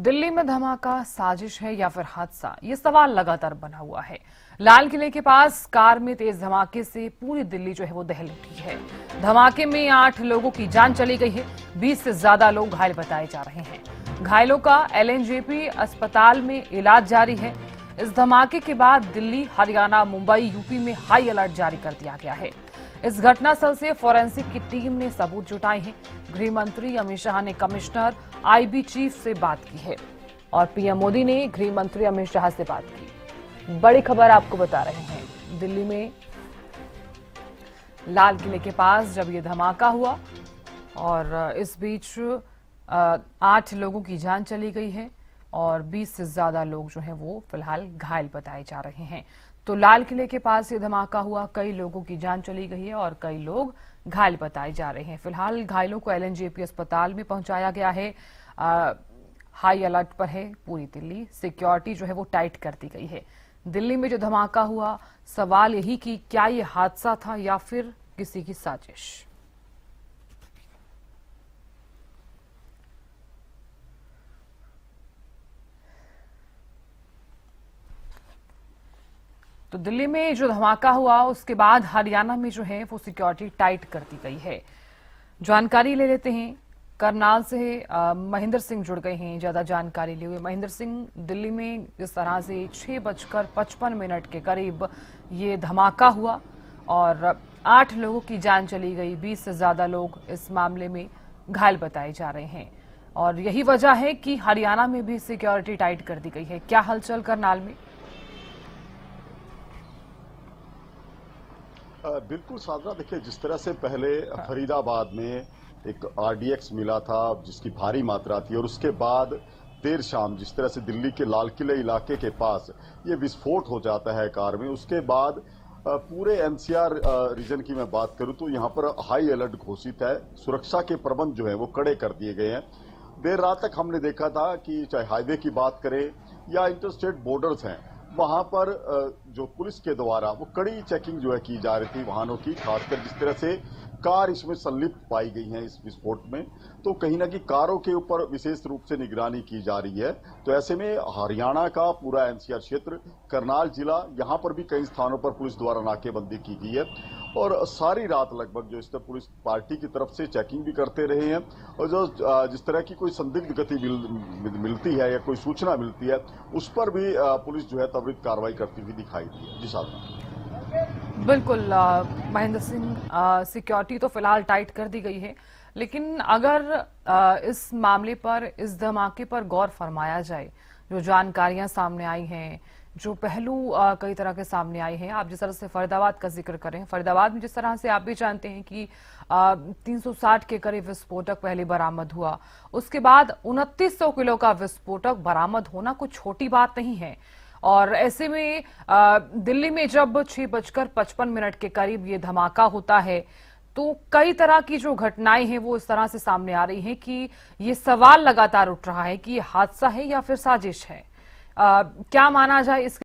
दिल्ली में धमाका साजिश है या फिर हादसा, ये सवाल लगातार बना हुआ है। लाल किले के पास कार में तेज धमाके से पूरी दिल्ली जो है वो दहल उठी है। धमाके में 8 लोगों की जान चली गई है, 20 से ज्यादा लोग घायल बताए जा रहे हैं। घायलों का एलएनजेपी अस्पताल में इलाज जारी है। इस धमाके के बाद दिल्ली, हरियाणा, मुंबई, यूपी में हाई अलर्ट जारी कर दिया गया है। इस घटनास्थल से फोरेंसिक की टीम ने सबूत जुटाए हैं। गृह मंत्री अमित शाह ने कमिश्नर आईबी चीफ से बात की है और पीएम मोदी ने गृह मंत्री अमित शाह से बात की। बड़ी खबर आपको बता रहे हैं, दिल्ली में लाल किले के पास जब ये धमाका हुआ और इस बीच 8 लोगों की जान चली गई है और 20 से ज्यादा लोग जो हैं वो फिलहाल घायल बताए जा रहे हैं। तो लाल किले के पास ये धमाका हुआ, कई लोगों की जान चली गई है और कई लोग घायल बताए जा रहे हैं। फिलहाल घायलों को एलएनजेपी अस्पताल में पहुंचाया गया है। हाई अलर्ट पर है पूरी दिल्ली, सिक्योरिटी जो है वो टाइट कर दी गई है। दिल्ली में जो धमाका हुआ, सवाल यही कि क्या ये हादसा था या फिर किसी की साजिश। तो दिल्ली में जो धमाका हुआ उसके बाद हरियाणा में जो है वो सिक्योरिटी टाइट कर दी गई है। जानकारी ले लेते हैं, करनाल से महेंद्र सिंह जुड़ गए हैं ज्यादा जानकारी लिए हुए। महेंद्र सिंह, दिल्ली में जिस तरह से 6:55 के करीब ये धमाका हुआ और 8 लोगों की जान चली गई, 20 से ज्यादा लोग इस मामले में घायल बताए जा रहे हैं और यही वजह है कि हरियाणा में भी सिक्योरिटी टाइट कर दी गई है। क्या हलचल करनाल में? बिल्कुल साधना, देखिए जिस तरह से पहले फरीदाबाद में एक आरडीएक्स मिला था जिसकी भारी मात्रा थी और उसके बाद देर शाम जिस तरह से दिल्ली के लाल किले इलाके के पास ये विस्फोट हो जाता है कार में, उसके बाद पूरे एनसीआर रीजन की मैं बात करूं तो यहां पर हाई अलर्ट घोषित है। सुरक्षा के प्रबंध जो है वो कड़े कर दिए गए हैं। देर रात तक हमने देखा था कि चाहे हाईवे की बात करें या इंटरस्टेट बॉर्डर्स हैं, वहां पर जो पुलिस के द्वारा वो कड़ी चेकिंग जो है की जा रही थी वाहनों की, खासकर जिस तरह से कार इसमें संलिप्त पाई गई है इस विस्फोट में, तो कहीं ना कहीं कारों के ऊपर विशेष रूप से निगरानी की जा रही है। तो ऐसे में हरियाणा का पूरा एनसीआर क्षेत्र, करनाल जिला, यहां पर भी कई स्थानों पर पुलिस द्वारा नाकेबंदी की गई है और सारी रात लगभग जो इस तरह पुलिस पार्टी की तरफ से चेकिंग भी करते रहे हैं और जो जिस तरह की कोई संदिग्ध गति मिलती है या कोई सूचना मिलती है उस पर भी पुलिस जो है त्वरित कार्रवाई करती हुई दिखाई दी है। जी साहब। बिल्कुल महेंद्र सिंह, सिक्योरिटी तो फिलहाल टाइट कर दी गई है, लेकिन अगर इस मामले पर, इस धमाके पर गौर फरमाया जाए, जो जानकारियां सामने आई हैं, जो पहलू कई तरह के सामने आए हैं, आप जिस तरह से फरीदाबाद का जिक्र करें, फरीदाबाद में जिस तरह से आप भी जानते हैं कि 360 के करीब विस्फोटक पहले बरामद हुआ, उसके बाद 2900 किलो का विस्फोटक बरामद होना कोई छोटी बात नहीं है। और ऐसे में दिल्ली में जब 6:55 के करीब ये धमाका होता है तो कई तरह की जो घटनाएं हैं वो इस तरह से सामने आ रही हैं कि ये सवाल लगातार उठ रहा है कि ये हादसा है या फिर साजिश है। क्या माना जाए इस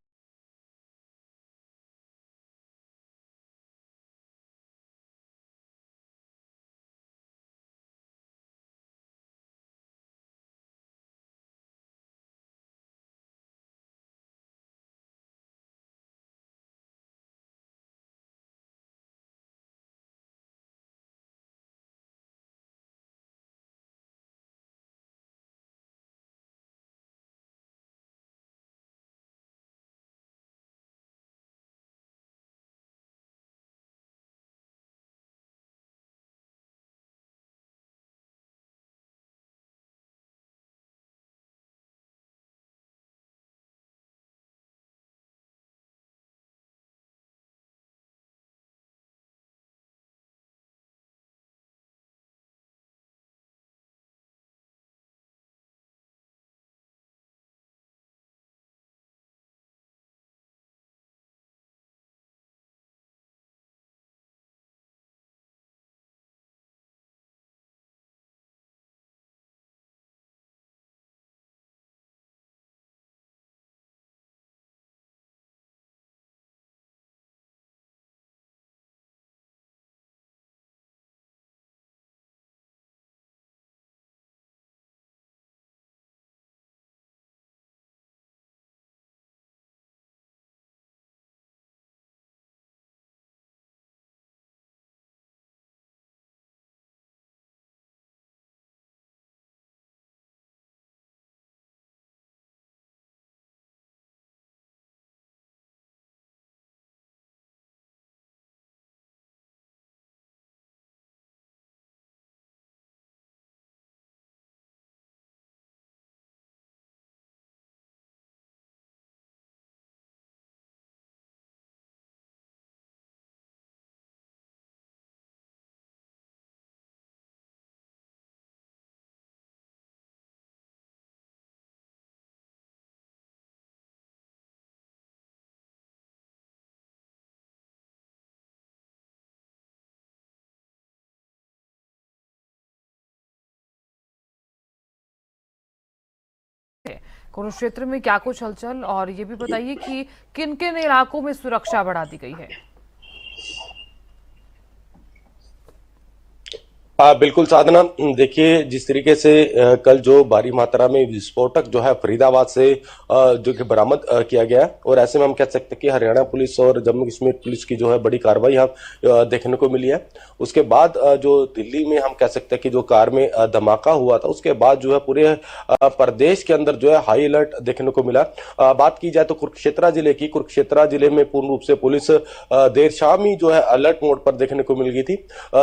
कुरुक्षेत्र में क्या कुछ हलचल, और ये भी बताइए कि किन किन इलाकों में सुरक्षा बढ़ा दी गई है। हाँ बिल्कुल साधना, देखिए जिस तरीके से कल जो भारी मात्रा में विस्फोटक जो है फरीदाबाद से जो कि बरामद किया गया है, और ऐसे में हम कह सकते हैं कि हरियाणा पुलिस और जम्मू कश्मीर पुलिस की जो है बड़ी कार्रवाई यहाँ देखने को मिली है। उसके बाद जो दिल्ली में हम कह सकते हैं कि जो कार में धमाका हुआ था, उसके बाद जो है पूरे प्रदेश के अंदर जो है हाई अलर्ट देखने को मिला। बात की जाए तो कुरुक्षेत्र जिले की, कुरुक्षेत्र जिले में पूर्ण रूप से पुलिस देर शाम ही जो है अलर्ट मोड पर देखने को मिल गई थी।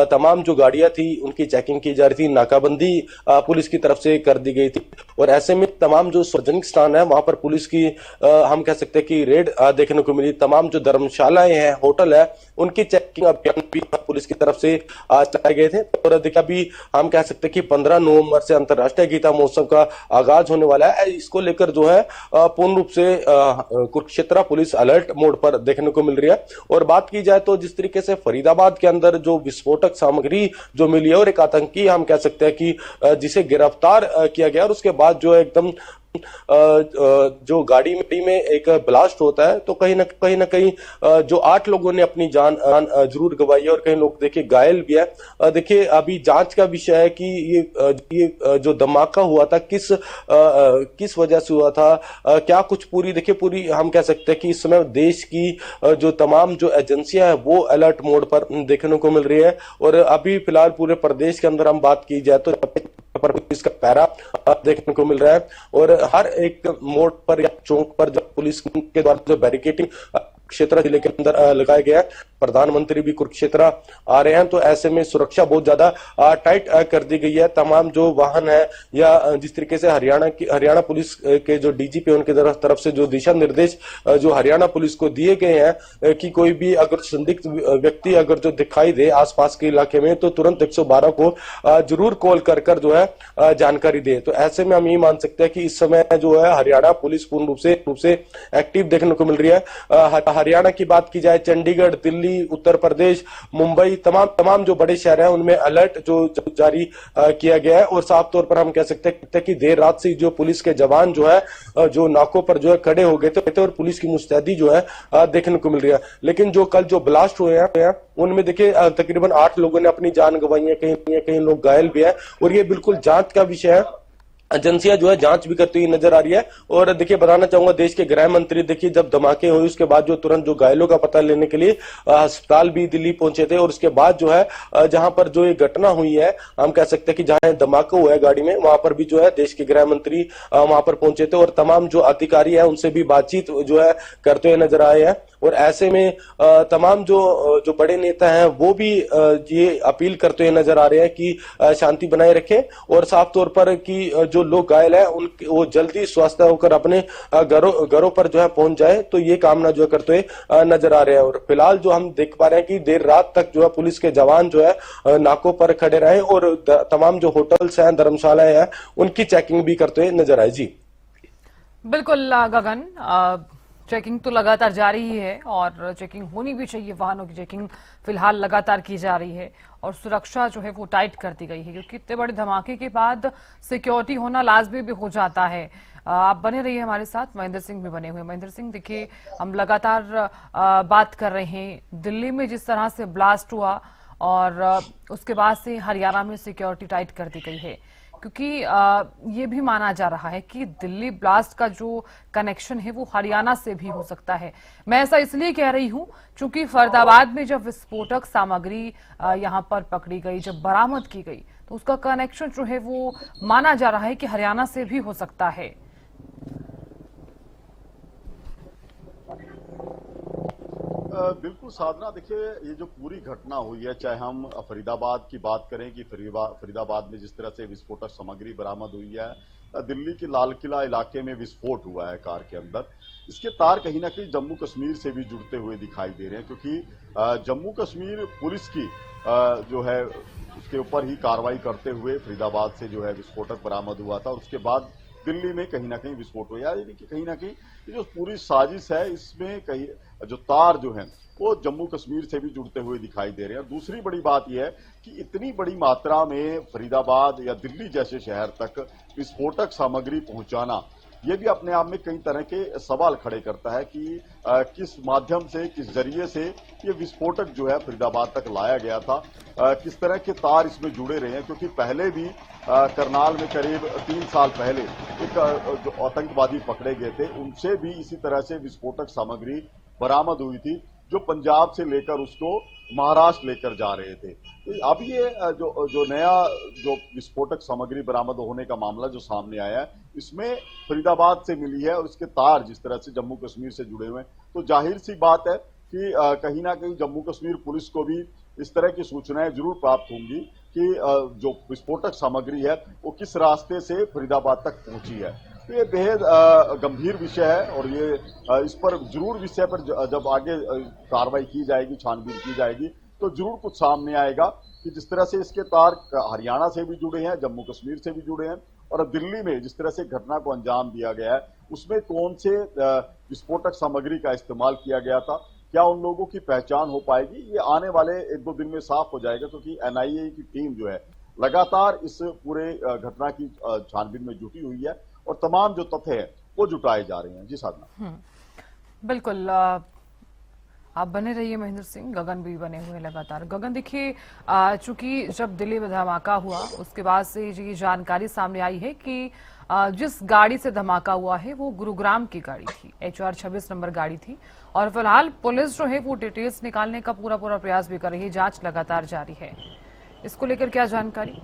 तमाम जो गाड़ियां थी उनकी चेकिंग की जा रही थी, नाकाबंदी पुलिस की तरफ से कर दी गई थी, और ऐसे में तमाम जो सार्वजनिक स्थान है वहां पर पुलिस की हम कह सकते हैं कि रेड देखने को मिली। तमाम जो धर्मशालाएं हैं, होटल है, उनकी चेकिंग अभियान भी पुलिस की तरफ से चलाए गए थे। और देखिए अभी हम कह सकते हैं कि 15 नवंबर से अंतर्राष्ट्रीय गीता महोत्सव का आगाज होने वाला है। इसको लेकर जो है पूर्ण रूप से कुरुक्षेत्र पुलिस अलर्ट मोड पर देखने को मिल रही है। और बात की जाए तो जिस तरीके से फरीदाबाद के अंदर जो विस्फोटक सामग्री जो मिली है, और एक आतंकी हम कह सकते हैं कि जिसे गिरफ्तार किया गया, और उसके बाद जो एकदम जो गाड़ी में एक ब्लास्ट होता है, तो कहीं ना कहीं जो 8 लोगों ने अपनी जान जरूर गंवाई है, और कई लोग देखिए घायल भी है। देखिए अभी जांच का विषय है कि ये जो धमाका हुआ था किस वजह से हुआ था, क्या कुछ पूरी हम कह सकते हैं कि इस समय देश की जो तमाम जो एजेंसियां है वो अलर्ट मोड पर देखने को मिल रही है। और अभी फिलहाल पूरे प्रदेश के अंदर हम बात की जाए तो पर पुलिस का पैरा देखने को मिल रहा है, और हर एक मोड़ पर या चौक पर जब पुलिस के द्वारा जो बैरिकेडिंग क्षेत्र जिले के अंदर लगाया गया है, प्रधानमंत्री भी कुरुक्षेत्र आ रहे हैं, तो ऐसे में सुरक्षा बहुत ज्यादा टाइट कर दी गई है। तमाम जो वाहन है, या जिस तरीके से हरियाणा पुलिस के जो डीजीपी उनके तरफ से जो दिशा निर्देश जो हरियाणा पुलिस को दिए गए हैं कि कोई भी अगर संदिग्ध व्यक्ति अगर जो दिखाई दे आसपास के इलाके में, तो तुरंत 112 को जरूर कॉल कर जो है जानकारी दे। तो ऐसे में हम ये मान सकते हैं कि इस समय जो है हरियाणा पुलिस पूर्ण रूप से एक्टिव देखने को मिल रही है। हरियाणा की बात की जाए, चंडीगढ़, दिल्ली, उत्तर प्रदेश, मुंबई, तमाम जो बड़े शहर हैं उनमें अलर्ट जो जारी किया गया है। और साफ तौर पर हम कह सकते हैं कि देर रात से जो पुलिस के जवान जो है जो नाकों पर जो है खड़े हो गए थे, और पुलिस की मुस्तैदी जो है देखने को मिल रही है। लेकिन जो कल जो ब्लास्ट हुए हैं उनमें देखिए तकरीबन 8 लोगों ने अपनी जान गंवाई है, कहीं लोग घायल भी है, और ये बिल्कुल जांच का विषय है। एजेंसियां जो है जांच भी करती हुई नजर आ रही है। और देखिए बताना चाहूंगा, देश के गृह मंत्री देखिए जब धमाके हुए उसके बाद जो तुरंत जो घायलों का पता लेने के लिए अस्पताल भी दिल्ली पहुंचे थे, और उसके बाद जो है जहां पर जो ये घटना हुई है, हम कह सकते हैं कि जहां धमाका हुआ है गाड़ी में, वहां पर भी जो है देश के गृह मंत्री वहां पर पहुंचे थे, और तमाम जो अधिकारी है उनसे भी बातचीत जो है करते हुए नजर आए हैं। और ऐसे में तमाम जो बड़े नेता हैं वो भी ये अपील करते हुए नजर आ रहे हैं कि शांति बनाए रखें, और साफ तौर पर कि जो लोग घायल है उनके वो जल्दी स्वस्थ होकर अपने घरों पर जो है पहुंच जाए, तो ये कामना जो है करते हुए नजर आ रहे हैं। और फिलहाल जो हम देख पा रहे हैं कि देर रात तक जो है पुलिस के जवान जो है नाकों पर खड़े रहे, और तमाम जो होटल्स हैं, धर्मशालाएं हैं, उनकी चेकिंग भी करते हुए नजर आए। जी बिल्कुल गगन, चेकिंग तो लगातार जारी ही है, और चेकिंग होनी भी चाहिए। वाहनों की चेकिंग फिलहाल लगातार की जा रही है, और सुरक्षा जो है वो टाइट कर दी गई है, क्योंकि इतने बड़े धमाके के बाद सिक्योरिटी होना लाजमी भी हो जाता है। आप बने रहिए हमारे साथ, महेंद्र सिंह भी बने हुए। महेंद्र सिंह, देखिए हम लगातार बात कर रहे हैं दिल्ली में जिस तरह से ब्लास्ट हुआ, और उसके बाद से हरियाणा में सिक्योरिटी टाइट कर दी गई है, क्योंकि ये भी माना जा रहा है कि दिल्ली ब्लास्ट का जो कनेक्शन है वो हरियाणा से भी हो सकता है। मैं ऐसा इसलिए कह रही हूं क्योंकि फरीदाबाद में जब विस्फोटक सामग्री यहां पर पकड़ी गई, जब बरामद की गई, तो उसका कनेक्शन जो है वो माना जा रहा है कि हरियाणा से भी हो सकता है। बिल्कुल साधना, देखिए ये जो पूरी घटना हुई है, चाहे हम फरीदाबाद की बात करें कि फरीदाबाद में जिस तरह से विस्फोटक सामग्री बरामद हुई है, दिल्ली के लाल किला इलाके में विस्फोट हुआ है कार के अंदर, इसके तार कहीं ना कहीं जम्मू कश्मीर से भी जुड़ते हुए दिखाई दे रहे हैं, क्योंकि जम्मू कश्मीर पुलिस की जो है उसके ऊपर ही कार्रवाई करते हुए फरीदाबाद से जो है विस्फोटक बरामद हुआ था, और उसके बाद दिल्ली में कहीं ना कहीं विस्फोट हुआ। यानी कि कहीं ना कहीं ये जो पूरी साजिश है, इसमें कहीं जो तार जो हैं वो जम्मू कश्मीर से भी जुड़ते हुए दिखाई दे रहे हैं। दूसरी बड़ी बात यह है कि इतनी बड़ी मात्रा में फरीदाबाद या दिल्ली जैसे शहर तक विस्फोटक सामग्री पहुंचाना, ये भी अपने आप में कई तरह के सवाल खड़े करता है कि किस माध्यम से, किस जरिए से ये विस्फोटक जो है फरीदाबाद तक लाया गया था, किस तरह के तार इसमें जुड़े रहे हैं, क्योंकि पहले भी करनाल में करीब 3 साल पहले एक जो आतंकवादी पकड़े गए थे, उनसे भी इसी तरह से विस्फोटक सामग्री बरामद हुई थी, जो पंजाब से लेकर उसको महाराष्ट्र लेकर जा रहे थे। अब ये जो नया जो विस्फोटक सामग्री बरामद होने का मामला जो सामने आया है, इसमें फरीदाबाद से मिली है और इसके तार जिस तरह से जम्मू कश्मीर से जुड़े हुए हैं, तो जाहिर सी बात है कि कहीं ना कहीं जम्मू कश्मीर पुलिस को भी इस तरह की सूचनाएं जरूर प्राप्त होंगी कि जो विस्फोटक सामग्री है वो किस रास्ते से फरीदाबाद तक पहुंची है। तो ये बेहद गंभीर विषय है और ये इस पर जरूर विषय पर जब आगे कार्रवाई की जाएगी, छानबीन की जाएगी, तो जरूर कुछ सामने आएगा कि जिस तरह से इसके तार हरियाणा से भी जुड़े हैं, जम्मू कश्मीर से भी जुड़े हैं, और दिल्ली में जिस तरह से घटना को अंजाम दिया गया है उसमें कौन से विस्फोटक सामग्री का इस्तेमाल किया गया था, क्या उन लोगों की पहचान हो पाएगी, ये आने वाले 1-2 दिन में साफ हो जाएगा, क्योंकि एनआईए की टीम जो है लगातार इस पूरे घटना की छानबीन में जुटी हुई है और तमाम जो तथ्य है वो जुटाए जा रहे हैं। जी साधना। बिल्कुल, आप बने रहिए महेंद्र सिंह, गगन भी बने हुए लगातार। गगन, देखिए, चूंकि जब दिल्ली में धमाका हुआ उसके बाद से ये जानकारी सामने आई है कि जिस गाड़ी से धमाका हुआ है वो गुरुग्राम की गाड़ी थी, HR 26 नंबर गाड़ी थी, और फिलहाल पुलिस जो है वो डिटेल्स निकालने का पूरा प्रयास भी कर रही है, जांच लगातार जारी है। इसको लेकर क्या जानकारी?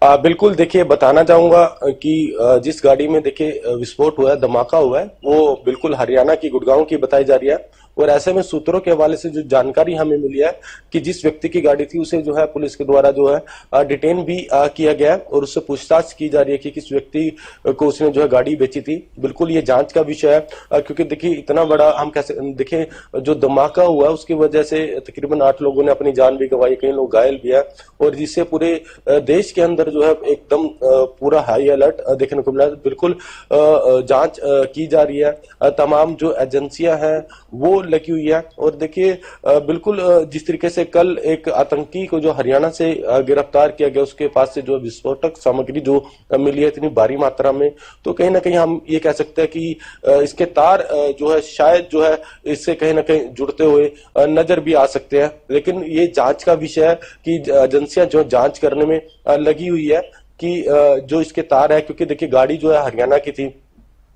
बिल्कुल, देखिए बताना चाहूंगा कि जिस गाड़ी में देखिए विस्फोट हुआ है, धमाका हुआ है, वो बिल्कुल हरियाणा की गुड़गांव की बताई जा रही है। और ऐसे में सूत्रों के हवाले से जो जानकारी हमें मिली है कि जिस व्यक्ति की गाड़ी थी उसे जो है पुलिस के द्वारा जो है डिटेन भी किया गया है और उससे पूछताछ की जा रही है कि किस व्यक्ति को उसने जो है गाड़ी बेची थी। बिल्कुल ये जांच का विषय है, क्योंकि देखिए इतना बड़ा हम कैसे देखिए जो धमाका हुआ उसकी वजह से तकरीबन 8 लोगों ने अपनी जान भी गंवाई, कई लोग घायल भी है, और जिससे पूरे देश के अंदर जो है एकदम पूरा हाई अलर्ट देखने को मिला। बिल्कुल जांच की जा रही है, तमाम जो एजेंसियां हैं वो लगी हुई है। और देखिए बिल्कुल जिस तरीके से कल एक आतंकी को जो हरियाणा से गिरफ्तार किया गया, उसके पास से जो विस्फोटक सामग्री जो मिली है इतनी भारी मात्रा में, तो कहीं ना कहीं हम ये कह सकते हैं कि इसके तार जो है शायद जो है इससे कहीं ना कहीं जुड़ते हुए नजर भी आ सकते हैं। लेकिन ये जांच का विषय है कि एजेंसियां जो जांच करने में लगी हुई है कि जो इसके तार है, क्योंकि देखिए गाड़ी जो है हरियाणा की थी,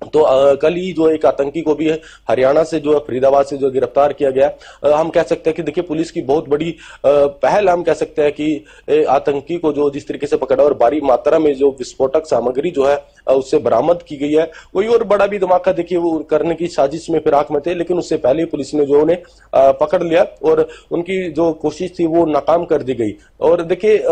तो कल ही जो एक आतंकी को भी हरियाणा से जो है फरीदाबाद से जो गिरफ्तार किया गया। हम कह सकते हैं कि देखिए पुलिस की बहुत बड़ी पहल हम कह सकते हैं कि आतंकी को जो जिस तरीके से पकड़ा और भारी मात्रा में जो विस्फोटक सामग्री जो है उससे बरामद की गई है। कोई और बड़ा भी धमाका देखिए वो करने की साजिश में फिराक में थे, लेकिन उससे पहले पुलिस ने जो उन्हें पकड़ लिया और उनकी जो कोशिश थी वो नाकाम कर दी गई। और देखिए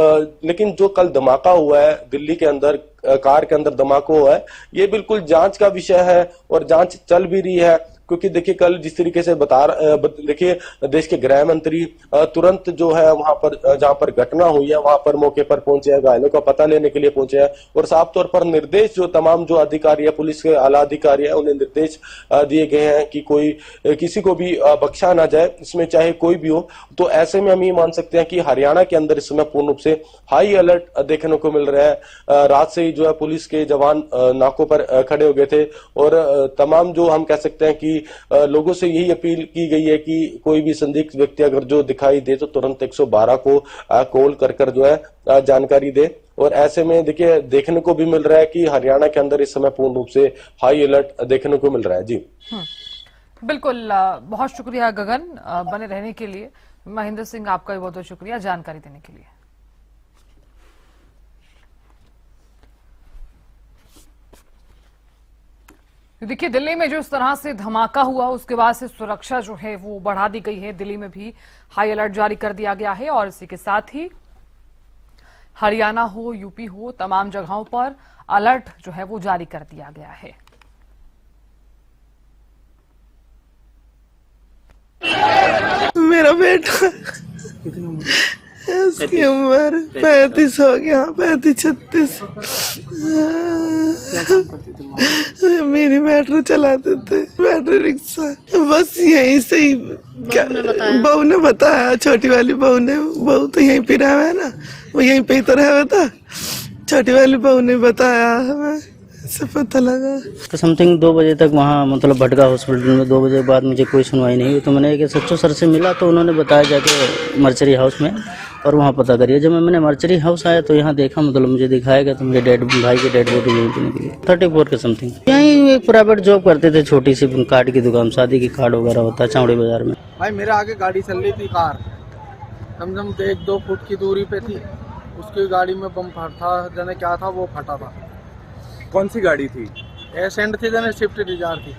लेकिन जो कल धमाका हुआ है दिल्ली के अंदर, कार के अंदर धमाका हुआ है, ये बिल्कुल जांच का विषय है और जांच चल भी रही है। क्योंकि देखिए कल जिस तरीके से देखिए देश के गृह मंत्री तुरंत जो है वहां पर जहां पर घटना हुई है वहां पर मौके पर पहुंचे हैं, घायलों का पता लेने के लिए पहुंचे हैं, और साफ तौर पर निर्देश जो तमाम जो अधिकारी है, पुलिस के आला अधिकारी है, उन्हें निर्देश दिए गए हैं कि कोई किसी को भी बख्शा ना जाए, इसमें चाहे कोई भी हो। तो ऐसे में हम ये मान सकते हैं कि हरियाणा के अंदर इस समय पूर्ण रूप से हाई अलर्ट देखने को मिल रहा है। रात से ही जो है पुलिस के जवान नाकों पर खड़े हो गए थे और तमाम जो हम कह सकते हैं कि लोगों से यही अपील की गई है कि कोई भी संदिग्ध व्यक्ति अगर जो दिखाई दे तो तुरंत 112 को कॉल कर जो है जानकारी दे। और ऐसे में देखिए देखने को भी मिल रहा है कि हरियाणा के अंदर इस समय पूर्ण रूप से हाई अलर्ट देखने को मिल रहा है। जी बिल्कुल, बहुत शुक्रिया गगन बने रहने के लिए। महेंद्र सिंह, आपका भी बहुत बहुत शुक्रिया जानकारी देने के लिए। देखिए दिल्ली में जो इस तरह से धमाका हुआ उसके बाद से सुरक्षा जो है वो बढ़ा दी गई है। दिल्ली में भी हाई अलर्ट जारी कर दिया गया है और इसी के साथ ही हरियाणा हो, यूपी हो, तमाम जगहों पर अलर्ट जो है वो जारी कर दिया गया है। मेरा बेटा उसकी उम्र 35 हो गया, 35-36। मेरी मेट्रो चलाते थे, मेट्रो रिक्शा। बस यहीं से ही बहू ने बताया, छोटी वाली बहू ने, बहू तो यहीं पे रहा है ना, वो यहीं पे ही तो रहा था। छोटी वाली बहू ने बताया हमें, ऐसे पता लगा। तो समथिंग 2 बजे तक वहाँ मतलब भटका हॉस्पिटल में, 2 बजे के बाद मुझे कोई सुनवाई नहीं हुई। तो मैंने एक सच्चो सर से मिला तो उन्होंने बताया जाके मर्चरी हाउस में और वहाँ पता करिए। जब मैंने मर्चरी हाउस आया तो यहाँ देखा, मतलब मुझे दिखाया गया तो मेरे डेड भाई की डेड बॉडी यहीं पे निकली 34 के समथिंग। यहीं एक प्राइवेट जॉब करते थे, छोटी सी कार्ड की दुकान, शादी की कार्ड वगैरह होता है चावड़ी बाजार में। भाई मेरे आगे गाड़ी चल रही थी, कार कम से कम 1-2 फुट की दूरी पे थी, उसकी गाड़ी में बम फटा जाने क्या था वो फटा था। कौन सी गाड़ी थी? एसेंट थी जाने स्विफ्ट डिजायर थी।